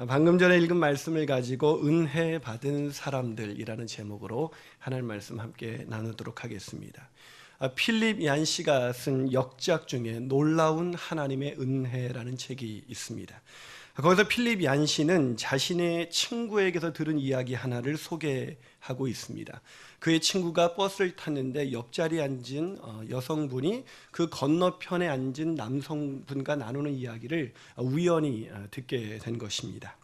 방금 전에 읽은 말씀을 가지고 은혜 받은 사람들이라는 제목으로 하나님 말씀 함께 나누도록 하겠습니다. 필립 얀 씨가 쓴 역작 중에 놀라운 하나님의 은혜라는 책이 있습니다. 거기서 필립 얀 씨는 자신의 친구에게서 들은 이야기 하나를 소개하고 있습니다. 그의 친구가 버스를 탔는데 옆자리에 앉은 여성분이 그 건너편에 앉은 남성분과 나누는 이야기를 우연히 듣게 된 것입니다.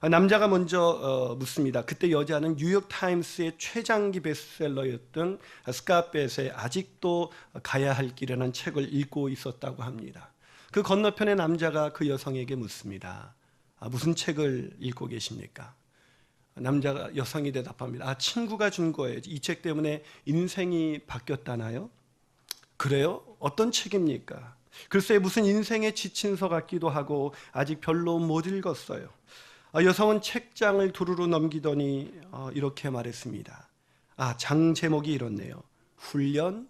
남자가 먼저 묻습니다. 그때 여자는 뉴욕타임스의 최장기 베스트셀러였던 스캇벳의 아직도 가야 할 길이라는 책을 읽고 있었다고 합니다. 그 건너편의 남자가 그 여성에게 묻습니다. 무슨 책을 읽고 계십니까? 여성이 대답합니다. 친구가 준 거예요. 이 책 때문에 인생이 바뀌었다나요? 그래요? 어떤 책입니까? 글쎄 무슨 인생의 지친서 같기도 하고 아직 별로 못 읽었어요. 여성은 책장을 두루루 넘기더니 이렇게 말했습니다. 장 제목이 이렇네요. 훈련,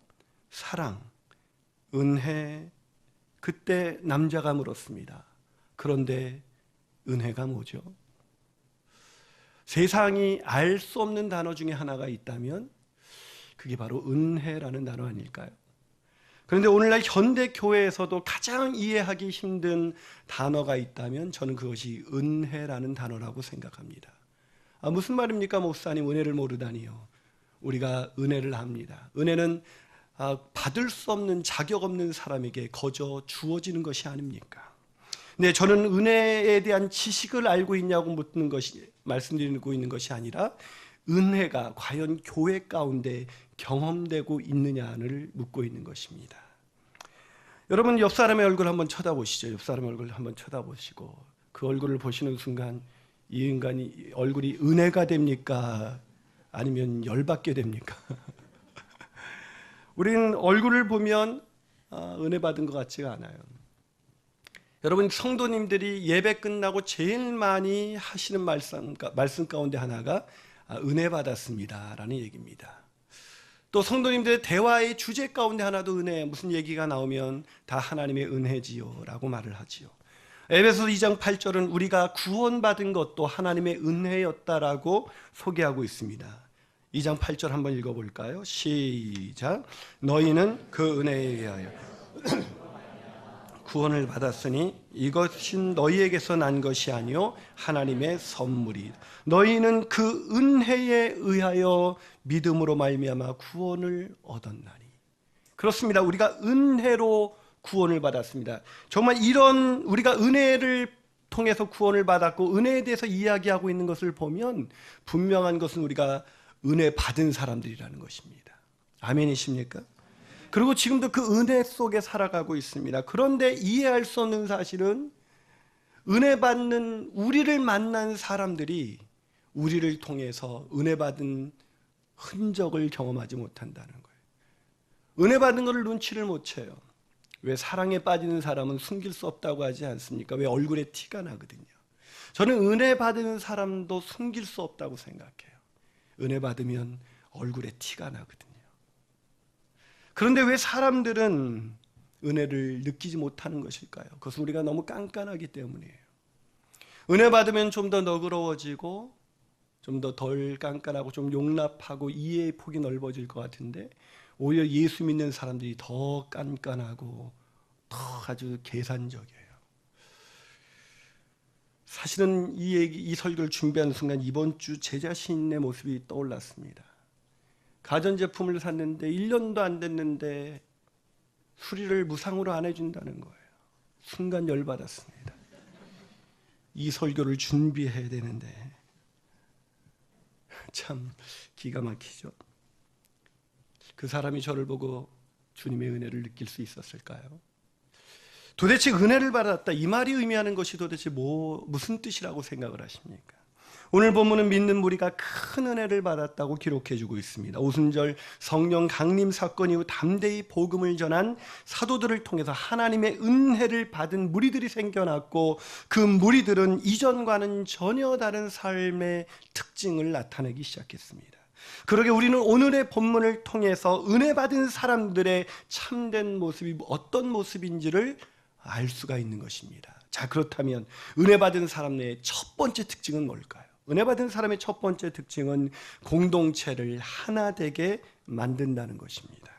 사랑, 은혜. 그때 남자가 물었습니다. 그런데 은혜가 뭐죠? 세상이 알 수 없는 단어 중에 하나가 있다면 그게 바로 은혜라는 단어 아닐까요? 그런데 오늘날 현대 교회에서도 가장 이해하기 힘든 단어가 있다면 저는 그것이 은혜라는 단어라고 생각합니다. 무슨 말입니까, 목사님? 은혜를 모르다니요. 우리가 은혜를 합니다. 은혜는 받을 수 없는 자격 없는 사람에게 거저 주어지는 것이 아닙니까? 네, 저는 은혜에 대한 지식을 알고 있냐고 묻는 것이 말씀드리고 있는 것이 아니라 은혜가 과연 교회 가운데 경험되고 있느냐를 묻고 있는 것입니다. 여러분 옆 사람의 얼굴 한번 쳐다보시죠. 옆 사람의 얼굴 한번 쳐다보시고 그 얼굴을 보시는 순간 이 인간이 얼굴이 은혜가 됩니까? 아니면 열받게 됩니까? 우리는 얼굴을 보면 은혜 받은 것 같지가 않아요. 여러분 성도님들이 예배 끝나고 제일 많이 하시는 말씀 가운데 하나가 은혜 받았습니다 라는 얘기입니다. 또 성도님들의 대화의 주제 가운데 하나도 은혜, 무슨 얘기가 나오면 다 하나님의 은혜지요 라고 말을 하지요. 에베소서 2장 8절은 우리가 구원받은 것도 하나님의 은혜였다라고 소개하고 있습니다. 2장 8절 한번 읽어볼까요? 시작. 너희는 그 은혜에 의하여 구원을 받았으니 이것은 너희에게서 난 것이 아니요 하나님의 선물이. 너희는 그 은혜에 의하여 믿음으로 말미암아 구원을 얻었나니. 그렇습니다. 우리가 은혜로 구원을 받았습니다. 정말 이런 우리가 은혜를 통해서 구원을 받았고 은혜에 대해서 이야기하고 있는 것을 보면 분명한 것은 우리가 은혜 받은 사람들이라는 것입니다. 아멘이십니까? 그리고 지금도 그 은혜 속에 살아가고 있습니다. 그런데 이해할 수 없는 사실은 은혜 받는 우리를 만난 사람들이 우리를 통해서 은혜 받은 흔적을 경험하지 못한다는 거예요. 은혜 받은 것을 눈치를 못 채요. 왜 사랑에 빠지는 사람은 숨길 수 없다고 하지 않습니까? 왜 얼굴에 티가 나거든요. 저는 은혜 받은 사람도 숨길 수 없다고 생각해요. 은혜 받으면 얼굴에 티가 나거든요. 그런데 왜 사람들은 은혜를 느끼지 못하는 것일까요? 그것은 우리가 너무 깐깐하기 때문이에요. 은혜 받으면 좀 더 너그러워지고 좀 더 덜 깐깐하고 좀 용납하고 이해의 폭이 넓어질 것 같은데 오히려 예수 믿는 사람들이 더 깐깐하고 더 아주 계산적이에요. 사실은 이 설교를 준비하는 순간 이번 주 제 자신의 모습이 떠올랐습니다. 가전제품을 샀는데 1년도 안 됐는데 수리를 무상으로 안 해준다는 거예요. 순간 열받았습니다. 이 설교를 준비해야 되는데 참 기가 막히죠. 그 사람이 저를 보고 주님의 은혜를 느낄 수 있었을까요? 도대체 은혜를 받았다 이 말이 의미하는 것이 도대체 무슨 뜻이라고 생각을 하십니까? 오늘 본문은 믿는 무리가 큰 은혜를 받았다고 기록해주고 있습니다. 오순절 성령 강림 사건 이후 담대히 복음을 전한 사도들을 통해서 하나님의 은혜를 받은 무리들이 생겨났고 그 무리들은 이전과는 전혀 다른 삶의 특징을 나타내기 시작했습니다. 그러게 우리는 오늘의 본문을 통해서 은혜 받은 사람들의 참된 모습이 어떤 모습인지를 알 수가 있는 것입니다. 자, 그렇다면 은혜 받은 사람의 첫 번째 특징은 뭘까요? 은혜 받은 사람의 첫 번째 특징은 공동체를 하나 되게 만든다는 것입니다.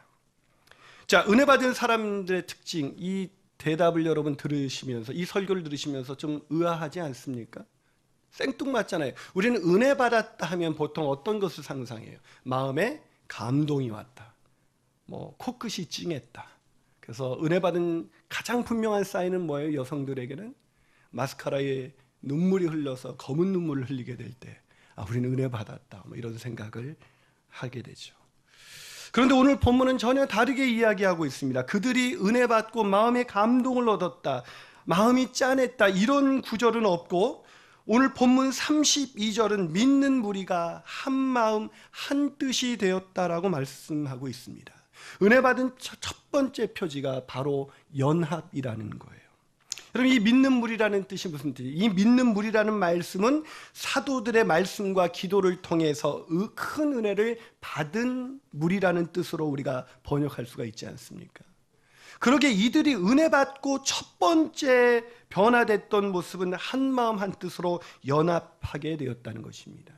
자, 은혜 받은 사람들의 특징, 이 대답을 여러분 들으시면서, 이 설교를 들으시면서 좀 의아하지 않습니까? 생뚱맞잖아요. 우리는 은혜 받았다 하면 보통 어떤 것을 상상해요? 마음에 감동이 왔다, 코끝이 찡했다. 그래서 은혜 받은 가장 분명한 사인은 뭐예요? 여성들에게는 마스카라에 눈물이 흘러서 검은 눈물을 흘리게 될 때, 우리는 은혜 받았다, 이런 생각을 하게 되죠. 그런데 오늘 본문은 전혀 다르게 이야기하고 있습니다. 그들이 은혜 받고 마음의 감동을 얻었다, 마음이 짠했다, 이런 구절은 없고, 오늘 본문 32절은 믿는 무리가 한 마음 한 뜻이 되었다라고 말씀하고 있습니다. 은혜 받은 첫 번째 표지가 바로 연합이라는 거예요. 여러분, 이 믿는 무리라는 뜻이 무슨 뜻이에요? 이 믿는 무리라는 말씀은 사도들의 말씀과 기도를 통해서 큰 은혜를 받은 무리라는 뜻으로 우리가 번역할 수가 있지 않습니까? 그러게 이들이 은혜 받고 첫 번째 변화됐던 모습은 한 마음 한 뜻으로 연합하게 되었다는 것입니다.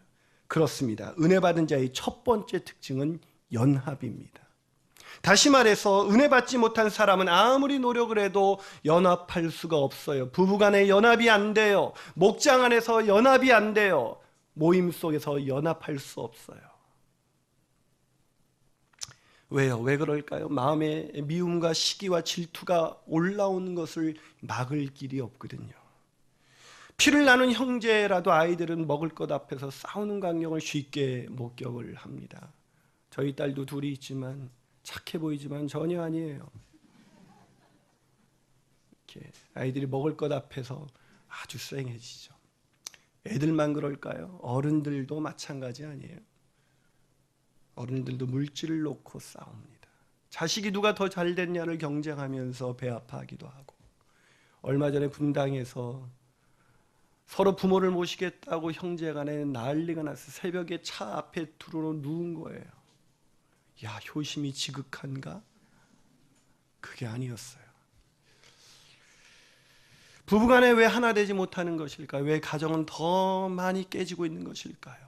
그렇습니다. 은혜 받은 자의 첫 번째 특징은 연합입니다. 다시 말해서 은혜 받지 못한 사람은 아무리 노력을 해도 연합할 수가 없어요. 부부간에 연합이 안 돼요. 목장 안에서 연합이 안 돼요. 모임 속에서 연합할 수 없어요. 왜요? 왜 그럴까요? 마음에 미움과 시기와 질투가 올라오는 것을 막을 길이 없거든요. 피를 나눈 형제라도 아이들은 먹을 것 앞에서 싸우는 광경을 쉽게 목격을 합니다. 저희 딸도 둘이 있지만 착해 보이지만 전혀 아니에요. 이렇게 아이들이 먹을 것 앞에서 아주 쌩해지죠. 애들만 그럴까요? 어른들도 마찬가지 아니에요. 어른들도 물질을 놓고 싸웁니다. 자식이 누가 더 잘 됐냐를 경쟁하면서 배 아파하기도 하고, 얼마 전에 분당에서 서로 부모를 모시겠다고 형제간에 난리가 나서 새벽에 차 앞에 들어놓고 누운 거예요. 야, 효심이 지극한가? 그게 아니었어요. 부부간에 왜 하나 되지 못하는 것일까요? 왜 가정은 더 많이 깨지고 있는 것일까요?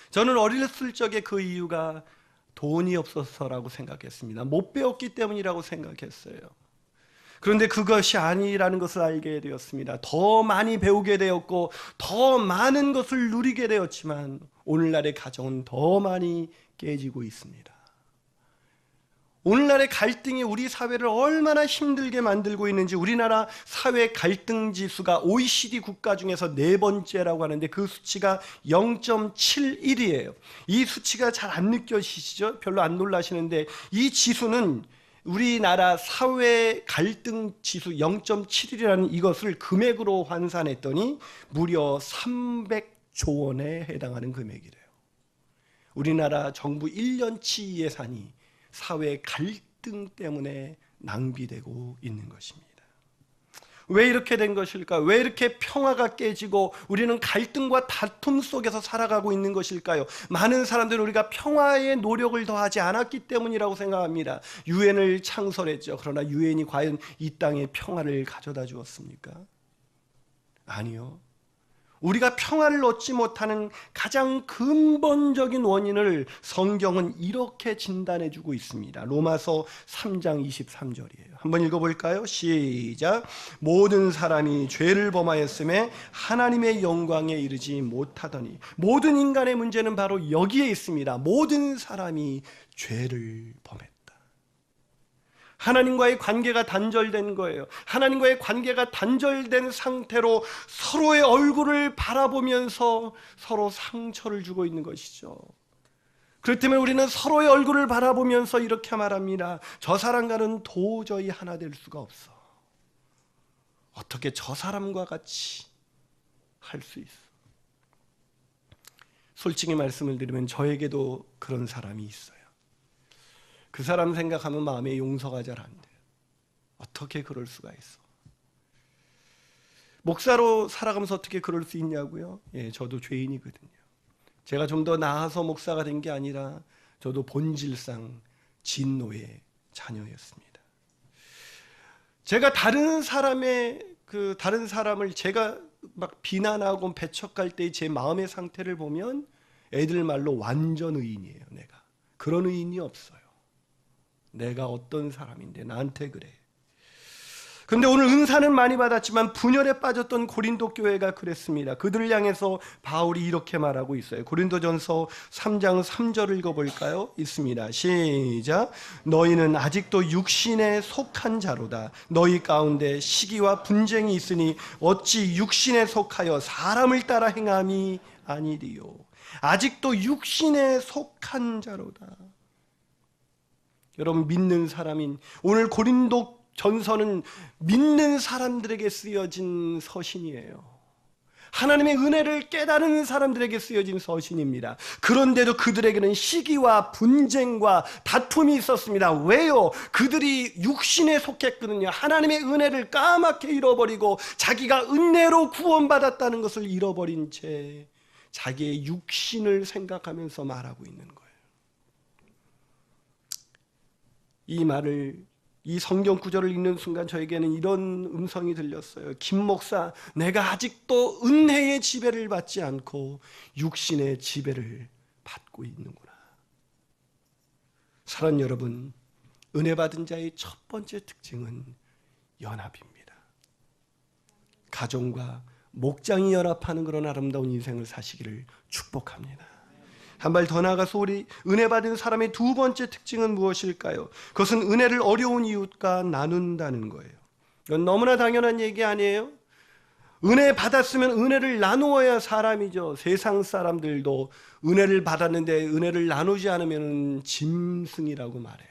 저는 어렸을 적에 그 이유가 돈이 없어서라고 생각했습니다. 못 배웠기 때문이라고 생각했어요. 그런데 그것이 아니라는 것을 알게 되었습니다. 더 많이 배우게 되었고 더 많은 것을 누리게 되었지만 오늘날의 가정은 더 많이 깨지고 있습니다. 오늘날의 갈등이 우리 사회를 얼마나 힘들게 만들고 있는지, 우리나라 사회 갈등 지수가 OECD 국가 중에서 4번째라고 하는데 그 수치가 0.71이에요. 이 수치가 잘 안 느껴지시죠? 별로 안 놀라시는데 이 지수는 우리나라 사회 갈등 지수 0.71이라는 이것을 금액으로 환산했더니 무려 300조 원에 해당하는 금액이래요. 우리나라 정부 1년치 예산이 사회 갈등 때문에 낭비되고 있는 것입니다. 왜 이렇게 된 것일까? 왜 이렇게 평화가 깨지고 우리는 갈등과 다툼 속에서 살아가고 있는 것일까요? 많은 사람들은 우리가 평화에 노력을 더하지 않았기 때문이라고 생각합니다. 유엔을 창설했죠. 그러나 유엔이 과연 이 땅에 평화를 가져다 주었습니까? 아니요. 우리가 평화를 얻지 못하는 가장 근본적인 원인을 성경은 이렇게 진단해주고 있습니다. 로마서 3장 23절이에요. 한번 읽어볼까요? 시작. 모든 사람이 죄를 범하였음에 하나님의 영광에 이르지 못하더니. 모든 인간의 문제는 바로 여기에 있습니다. 모든 사람이 죄를 범했다. 하나님과의 관계가 단절된 거예요. 하나님과의 관계가 단절된 상태로 서로의 얼굴을 바라보면서 서로 상처를 주고 있는 것이죠. 그렇다면 우리는 서로의 얼굴을 바라보면서 이렇게 말합니다. 저 사람과는 도저히 하나 될 수가 없어. 어떻게 저 사람과 같이 할 수 있어? 솔직히 말씀을 드리면 저에게도 그런 사람이 있어요. 그 사람 생각하면 마음에 용서가 잘 안 돼요. 어떻게 그럴 수가 있어? 목사로 살아가면서 어떻게 그럴 수 있냐고요? 예, 저도 죄인이거든요. 제가 좀 더 나아서 목사가 된 게 아니라 저도 본질상 진노의 자녀였습니다. 제가 다른 사람의 그 다른 사람을 제가 막 비난하고 배척할 때 제 마음의 상태를 보면 애들 말로 완전 의인이에요. 내가 그런 의인이 없어요. 내가 어떤 사람인데 나한테 그래. 근데 오늘 은사는 많이 받았지만 분열에 빠졌던 고린도 교회가 그랬습니다. 그들을 향해서 바울이 이렇게 말하고 있어요. 고린도전서 3장 3절을 읽어볼까요? 있습니다. 시작. 너희는 아직도 육신에 속한 자로다. 너희 가운데 시기와 분쟁이 있으니 어찌 육신에 속하여 사람을 따라 행함이 아니리요. 아직도 육신에 속한 자로다. 여러분, 믿는 사람인 오늘 고린도 전서는 믿는 사람들에게 쓰여진 서신이에요. 하나님의 은혜를 깨달은 사람들에게 쓰여진 서신입니다. 그런데도 그들에게는 시기와 분쟁과 다툼이 있었습니다. 왜요? 그들이 육신에 속했거든요. 하나님의 은혜를 까맣게 잃어버리고 자기가 은혜로 구원받았다는 것을 잃어버린 채 자기의 육신을 생각하면서 말하고 있는 거예요. 이 성경 구절을 읽는 순간 저에게는 이런 음성이 들렸어요. 김 목사, 내가 아직도 은혜의 지배를 받지 않고 육신의 지배를 받고 있는구나. 사랑하는 여러분, 은혜 받은 자의 첫 번째 특징은 연합입니다. 가정과 목장이 연합하는 그런 아름다운 인생을 사시기를 축복합니다. 한 발 더 나아가서 우리 은혜 받은 사람의 두 번째 특징은 무엇일까요? 그것은 은혜를 어려운 이웃과 나눈다는 거예요. 이건 너무나 당연한 얘기 아니에요? 은혜 받았으면 은혜를 나누어야 사람이죠. 세상 사람들도 은혜를 받았는데 은혜를 나누지 않으면 짐승이라고 말해요.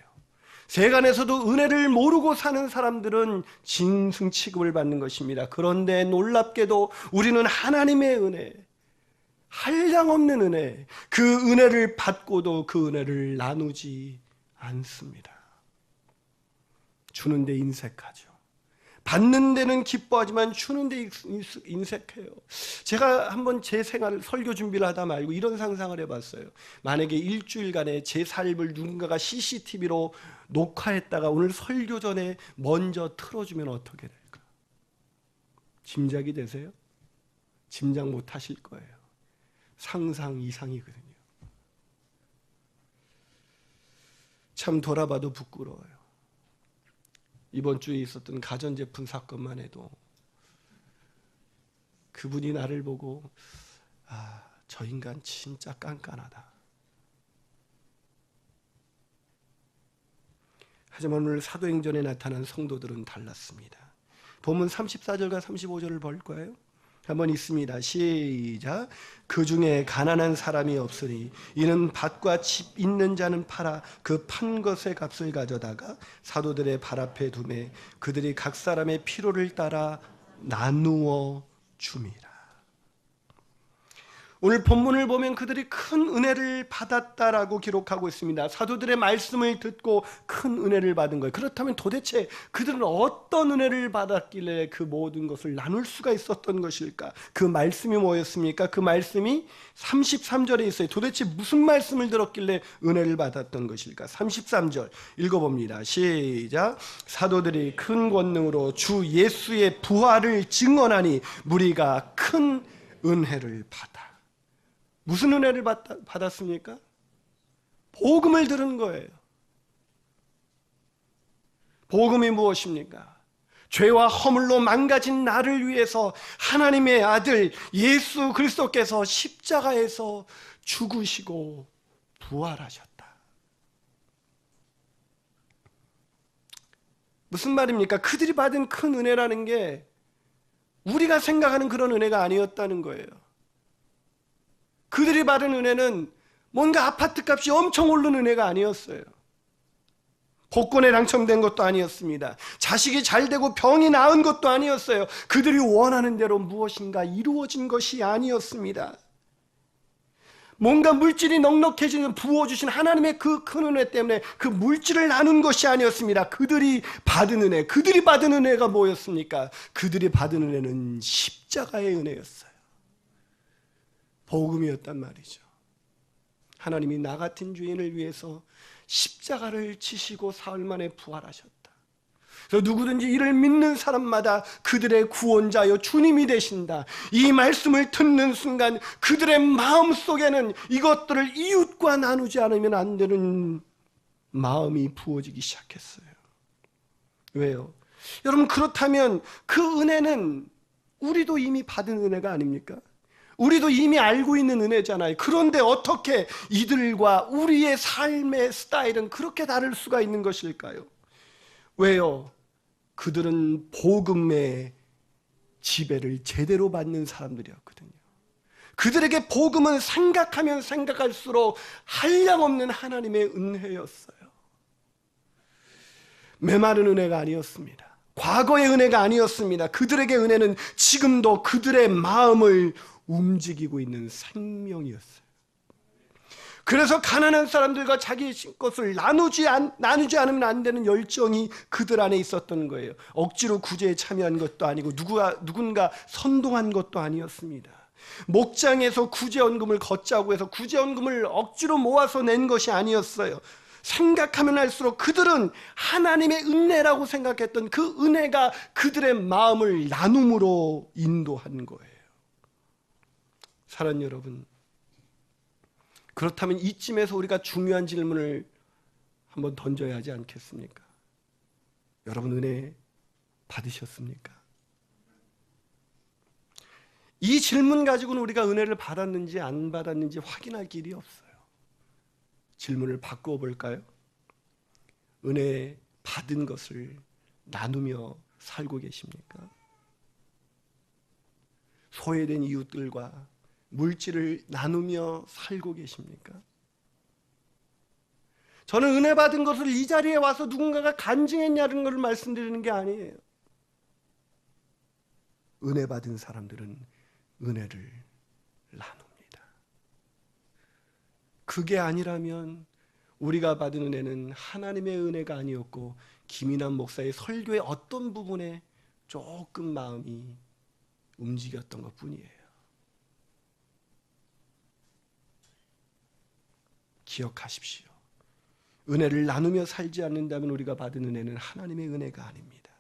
세간에서도 은혜를 모르고 사는 사람들은 짐승 취급을 받는 것입니다. 그런데 놀랍게도 우리는 하나님의 은혜, 한량없는 은혜, 그 은혜를 받고도 그 은혜를 나누지 않습니다. 주는 데 인색하죠. 받는 데는 기뻐하지만 주는 데 인색해요. 제가 한번 제 생활 설교 준비를 하다 말고 이런 상상을 해봤어요. 만약에 일주일간의 제 삶을 누군가가 CCTV로 녹화했다가 오늘 설교 전에 먼저 틀어주면 어떻게 될까? 짐작이 되세요? 짐작 못 하실 거예요. 상상 이상이거든요. 참 돌아봐도 부끄러워요. 이번 주에 있었던 가전제품 사건만 해도 그분이 나를 보고 저 인간 진짜 깐깐하다. 하지만 오늘 사도행전에 나타난 성도들은 달랐습니다. 본문 34절과 35절을 볼 거예요. 한번 있습니다. 시작. 그 중에 가난한 사람이 없으니 이는 밭과 집 있는 자는 팔아 그 판 것의 값을 가져다가 사도들의 발 앞에 두매 그들이 각 사람의 필요를 따라 나누어 줌이라. 오늘 본문을 보면 그들이 큰 은혜를 받았다라고 기록하고 있습니다. 사도들의 말씀을 듣고 큰 은혜를 받은 거예요. 그렇다면 도대체 그들은 어떤 은혜를 받았길래 그 모든 것을 나눌 수가 있었던 것일까? 그 말씀이 뭐였습니까? 그 말씀이 33절에 있어요. 도대체 무슨 말씀을 들었길래 은혜를 받았던 것일까? 33절 읽어봅니다. 시작. 사도들이 큰 권능으로 주 예수의 부활을 증언하니 무리가 큰 은혜를 받아. 무슨 은혜를 받았습니까? 복음을 들은 거예요. 복음이 무엇입니까? 죄와 허물로 망가진 나를 위해서 하나님의 아들 예수 그리스도께서 십자가에서 죽으시고 부활하셨다. 무슨 말입니까? 그들이 받은 큰 은혜라는 게 우리가 생각하는 그런 은혜가 아니었다는 거예요. 그들이 받은 은혜는 뭔가 아파트 값이 엄청 오른 은혜가 아니었어요. 복권에 당첨된 것도 아니었습니다. 자식이 잘 되고 병이 나은 것도 아니었어요. 그들이 원하는 대로 무엇인가 이루어진 것이 아니었습니다. 뭔가 물질이 넉넉해지는 부어주신 하나님의 그 큰 은혜 때문에 그 물질을 나눈 것이 아니었습니다. 그들이 받은 은혜가 뭐였습니까? 그들이 받은 은혜는 십자가의 은혜였어요. 복음이었단 말이죠. 하나님이 나 같은 죄인을 위해서 십자가를 지시고 사흘 만에 부활하셨다. 그래서 누구든지 이를 믿는 사람마다 그들의 구원자여 주님이 되신다. 이 말씀을 듣는 순간 그들의 마음속에는 이것들을 이웃과 나누지 않으면 안 되는 마음이 부어지기 시작했어요. 왜요? 여러분, 그렇다면 그 은혜는 우리도 이미 받은 은혜가 아닙니까? 우리도 이미 알고 있는 은혜잖아요. 그런데 어떻게 이들과 우리의 삶의 스타일은 그렇게 다를 수가 있는 것일까요? 왜요? 그들은 복음의 지배를 제대로 받는 사람들이었거든요. 그들에게 복음은 생각하면 생각할수록 한량없는 하나님의 은혜였어요. 메마른 은혜가 아니었습니다. 과거의 은혜가 아니었습니다. 그들에게 은혜는 지금도 그들의 마음을 움직이고 있는 생명이었어요. 그래서 가난한 사람들과 자기 것을 나누지 않으면 안 되는 열정이 그들 안에 있었던 거예요. 억지로 구제에 참여한 것도 아니고 누군가 선동한 것도 아니었습니다. 목장에서 구제원금을 걷자고 해서 구제원금을 억지로 모아서 낸 것이 아니었어요. 생각하면 할수록 그들은 하나님의 은혜라고 생각했던 그 은혜가 그들의 마음을 나눔으로 인도한 거예요. 사랑하는 여러분, 그렇다면 이쯤에서 우리가 중요한 질문을 한번 던져야 하지 않겠습니까? 여러분, 은혜 받으셨습니까? 이 질문 가지고는 우리가 은혜를 받았는지 안 받았는지 확인할 길이 없어요. 질문을 바꾸어 볼까요? 은혜 받은 것을 나누며 살고 계십니까? 소외된 이웃들과 물질을 나누며 살고 계십니까? 저는 은혜 받은 것을 이 자리에 와서 누군가가 간증했냐는 것을 말씀드리는 게 아니에요. 은혜 받은 사람들은 은혜를 나눕니다. 그게 아니라면 우리가 받은 은혜는 하나님의 은혜가 아니었고 김인환 목사의 설교의 어떤 부분에 조금 마음이 움직였던 것뿐이에요. 기억하십시오. 은혜를 나누며 살지 않는다면 우리가 받은 은혜는 하나님의 은혜가 아닙니다.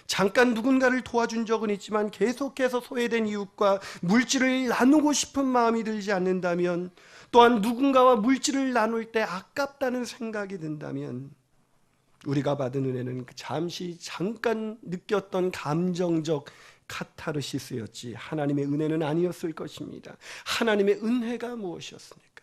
잠깐 누군가를 도와준 적은 있지만 계속해서 소외된 이웃과 물질을 나누고 싶은 마음이 들지 않는다면, 또한 누군가와 물질을 나눌 때 아깝다는 생각이 든다면 우리가 받은 은혜는 잠깐 느꼈던 감정적 카타르시스였지 하나님의 은혜는 아니었을 것입니다. 하나님의 은혜가 무엇이었습니까?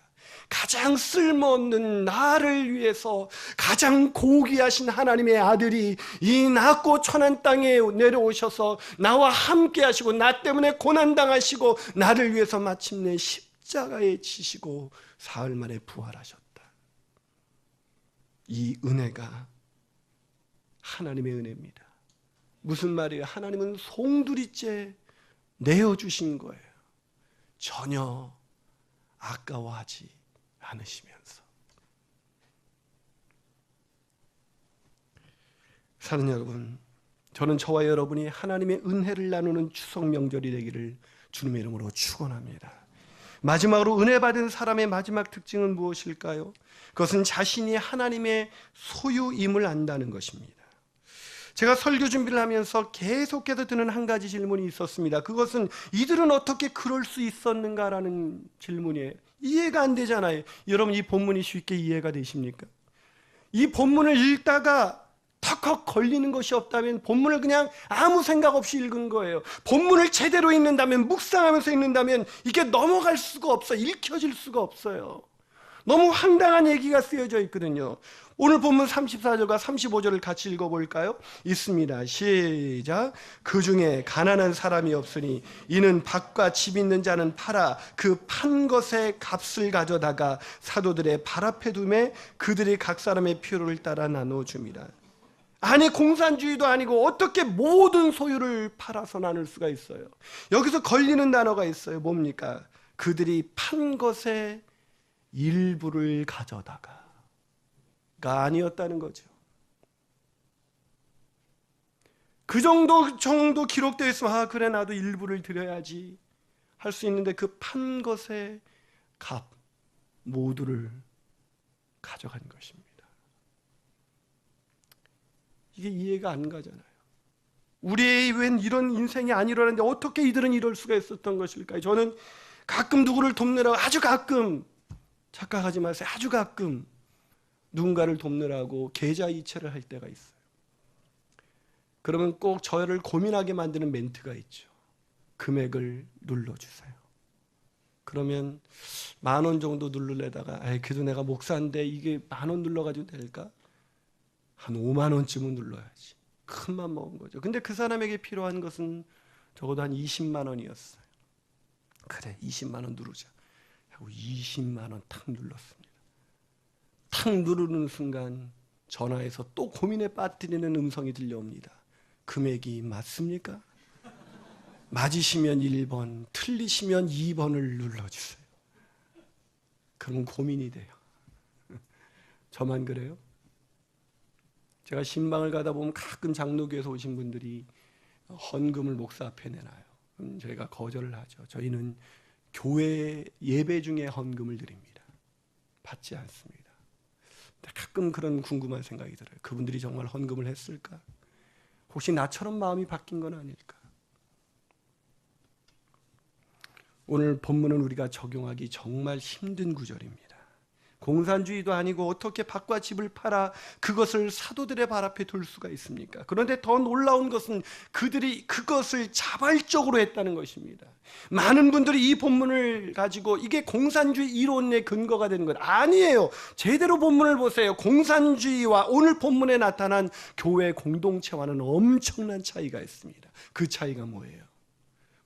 가장 쓸모없는 나를 위해서 가장 고귀하신 하나님의 아들이 이 낮고 천한 땅에 내려오셔서 나와 함께 하시고 나 때문에 고난당하시고 나를 위해서 마침내 십자가에 지시고 사흘 만에 부활하셨다. 이 은혜가 하나님의 은혜입니다. 무슨 말이에요? 하나님은 송두리째 내어주신 거예요. 전혀 아까워하지 않으시면서. 사랑하는 여러분, 저는 저와 여러분이 하나님의 은혜를 나누는 추석 명절이 되기를 주님의 이름으로 축원합니다. 마지막으로 은혜 받은 사람의 마지막 특징은 무엇일까요? 그것은 자신이 하나님의 소유임을 안다는 것입니다. 제가 설교 준비를 하면서 계속해서 드는 한 가지 질문이 있었습니다. 그것은 이들은 어떻게 그럴 수 있었는가라는 질문이에요. 이해가 안 되잖아요. 여러분, 이 본문이 쉽게 이해가 되십니까? 이 본문을 읽다가 턱턱 걸리는 것이 없다면 본문을 그냥 아무 생각 없이 읽은 거예요. 본문을 제대로 읽는다면, 묵상하면서 읽는다면 이게 넘어갈 수가 없어요. 읽혀질 수가 없어요. 너무 황당한 얘기가 쓰여져 있거든요. 오늘 본문 34절과 35절을 같이 읽어볼까요? 있습니다. 시작. 그 중에 가난한 사람이 없으니 이는 밭과 집 있는 자는 팔아 그 판 것의 값을 가져다가 사도들의 발 앞에 두매 그들이 각 사람의 필요를 따라 나눠줍니다. 아니, 공산주의도 아니고 어떻게 모든 소유를 팔아서 나눌 수가 있어요? 여기서 걸리는 단어가 있어요. 뭡니까? 그들이 판 것의 일부를 가져다가 아니었다는 거죠. 그 정도 기록되어 있으면 그래 나도 일부를 드려야지 할 수 있는데 그 판 것의 값 모두를 가져간 것입니다. 이게 이해가 안 가잖아요. 우리의 웬 이런 인생이 안 일어나는데 어떻게 이들은 이럴 수가 있었던 것일까요? 저는 가끔 누구를 돕느라고, 아주 가끔, 착각하지 마세요, 아주 가끔 누군가를 돕느라고 계좌이체를 할 때가 있어요. 그러면 꼭 저를 고민하게 만드는 멘트가 있죠. 금액을 눌러주세요. 그러면 10,000원 정도 누르려다가 그래도 내가 목사인데 이게 10,000원 눌러가지고 될까? 한 50,000원쯤은 눌러야지. 큰 맘 먹은 거죠. 근데 그 사람에게 필요한 것은 적어도 한 20만 원이었어요. 그래, 20만 원 누르자 하고 20만 원 탁 눌렀습니다. 탁 누르는 순간 전화에서 또 고민에 빠뜨리는 음성이 들려옵니다. 금액이 맞습니까? 맞으시면 1번, 틀리시면 2번을 눌러주세요. 그럼 고민이 돼요. 저만 그래요? 제가 신방을 가다 보면 가끔 장로교에서 오신 분들이 헌금을 목사 앞에 내놔요. 그럼 저희가 거절을 하죠. 저희는 교회 예배 중에 헌금을 드립니다. 받지 않습니다. 근데 가끔 그런 궁금한 생각이 들어요. 그분들이 정말 헌금을 했을까? 혹시 나처럼 마음이 바뀐 건 아닐까? 오늘 본문은 우리가 적용하기 정말 힘든 구절입니다. 공산주의도 아니고 어떻게 밭과 집을 팔아 그것을 사도들의 발 앞에 둘 수가 있습니까? 그런데 더 놀라운 것은 그들이 그것을 자발적으로 했다는 것입니다. 많은 분들이 이 본문을 가지고 이게 공산주의 이론의 근거가 되는 것 아니에요. 제대로 본문을 보세요. 공산주의와 오늘 본문에 나타난 교회 공동체와는 엄청난 차이가 있습니다. 그 차이가 뭐예요?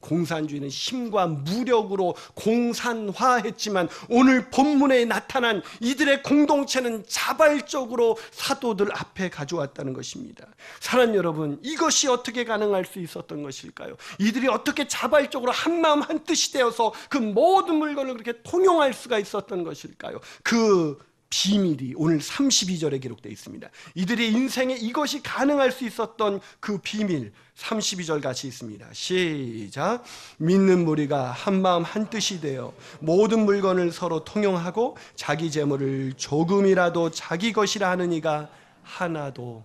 공산주의는 힘과 무력으로 공산화했지만 오늘 본문에 나타난 이들의 공동체는 자발적으로 사도들 앞에 가져왔다는 것입니다. 사랑하는 여러분, 이것이 어떻게 가능할 수 있었던 것일까요? 이들이 어떻게 자발적으로 한마음 한뜻이 되어서 그 모든 물건을 그렇게 통용할 수가 있었던 것일까요? 그 비밀이 오늘 32절에 기록되어 있습니다. 이들의 인생에 이것이 가능할 수 있었던 그 비밀 32절 같이 있습니다. 시작. 믿는 무리가 한마음 한뜻이 되어 모든 물건을 서로 통용하고 자기 재물을 조금이라도 자기 것이라 하는 이가 하나도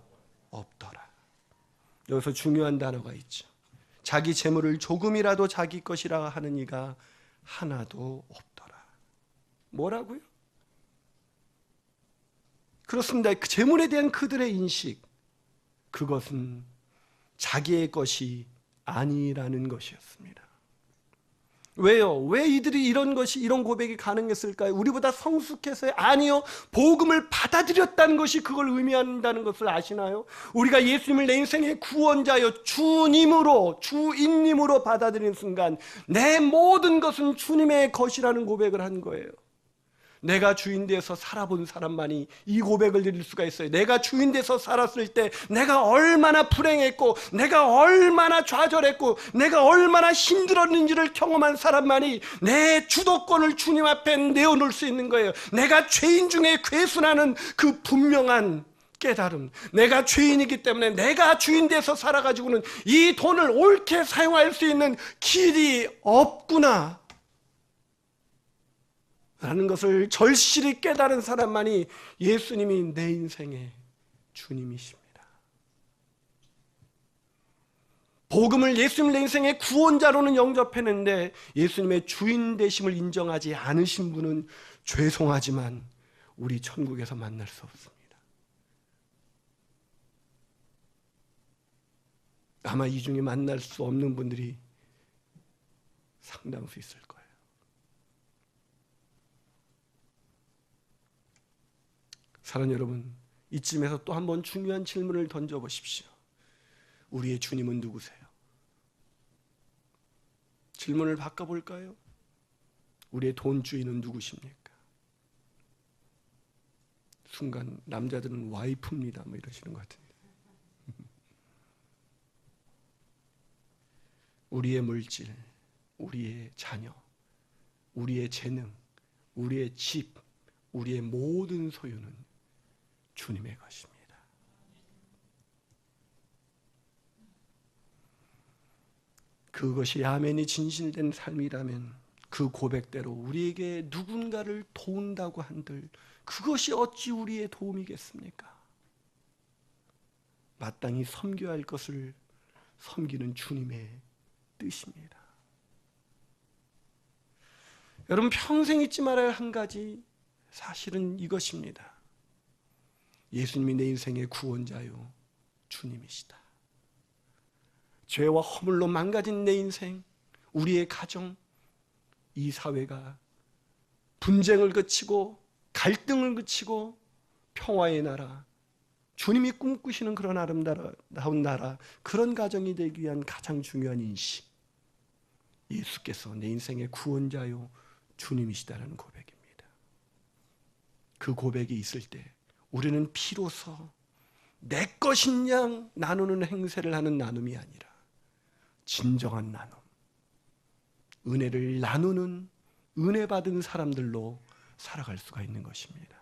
없더라. 여기서 중요한 단어가 있죠. 자기 재물을 조금이라도 자기 것이라 하는 이가 하나도 없더라. 뭐라고요? 그렇습니다. 그 재물에 대한 그들의 인식, 그것은 자기의 것이 아니라는 것이었습니다. 왜요? 왜 이들이 이런 고백이 가능했을까요? 우리보다 성숙해서요? 아니요. 복음을 받아들였다는 것이 그걸 의미한다는 것을 아시나요? 우리가 예수님을 내 인생의 구원자여 주인님으로 받아들이는 순간 내 모든 것은 주님의 것이라는 고백을 한 거예요. 내가 주인 돼서 살아본 사람만이 이 고백을 드릴 수가 있어요. 내가 주인 돼서 살았을 때 내가 얼마나 불행했고 내가 얼마나 좌절했고 내가 얼마나 힘들었는지를 경험한 사람만이 내 주도권을 주님 앞에 내어놓을 수 있는 거예요. 내가 죄인 중에 괴순하는 그 분명한 깨달음, 내가 죄인이기 때문에 내가 주인 돼서 살아가지고는 이 돈을 옳게 사용할 수 있는 길이 없구나 라는 것을 절실히 깨달은 사람만이 예수님이 내 인생의 주님이십니다. 복음을 예수님 내 인생의 구원자로는 영접했는데 예수님의 주인 되심을 인정하지 않으신 분은 죄송하지만 우리 천국에서 만날 수 없습니다. 아마 이 중에 만날 수 없는 분들이 상당수 있을 거예요. 사랑하는 여러분, 이쯤에서 또 한 번 중요한 질문을 던져보십시오. 우리의 주님은 누구세요? 질문을 바꿔볼까요? 우리의 돈 주인은 누구십니까? 순간 남자들은 와이프입니다 뭐 이러시는 것 같은데 우리의 물질, 우리의 자녀, 우리의 재능, 우리의 집, 우리의 모든 소유는 주님의 것입니다. 그것이 아멘이 진실된 삶이라면 그 고백대로 우리에게 누군가를 도운다고 한들 그것이 어찌 우리의 도움이겠습니까? 마땅히 섬겨야 할 것을 섬기는 주님의 뜻입니다. 여러분, 평생 잊지 말아야 할 한 가지 사실은 이것입니다. 예수님이 내 인생의 구원자요 주님이시다. 죄와 허물로 망가진 내 인생, 우리의 가정, 이 사회가 분쟁을 그치고 갈등을 그치고 평화의 나라, 주님이 꿈꾸시는 그런 아름다운 나라, 그런 가정이 되기 위한 가장 중요한 인식, 예수께서 내 인생의 구원자요 주님이시다라는 고백입니다. 그 고백이 있을 때 우리는 비로소 내 것인 양 나누는 행세를 하는 나눔이 아니라 진정한 나눔, 은혜를 나누는 은혜 받은 사람들로 살아갈 수가 있는 것입니다.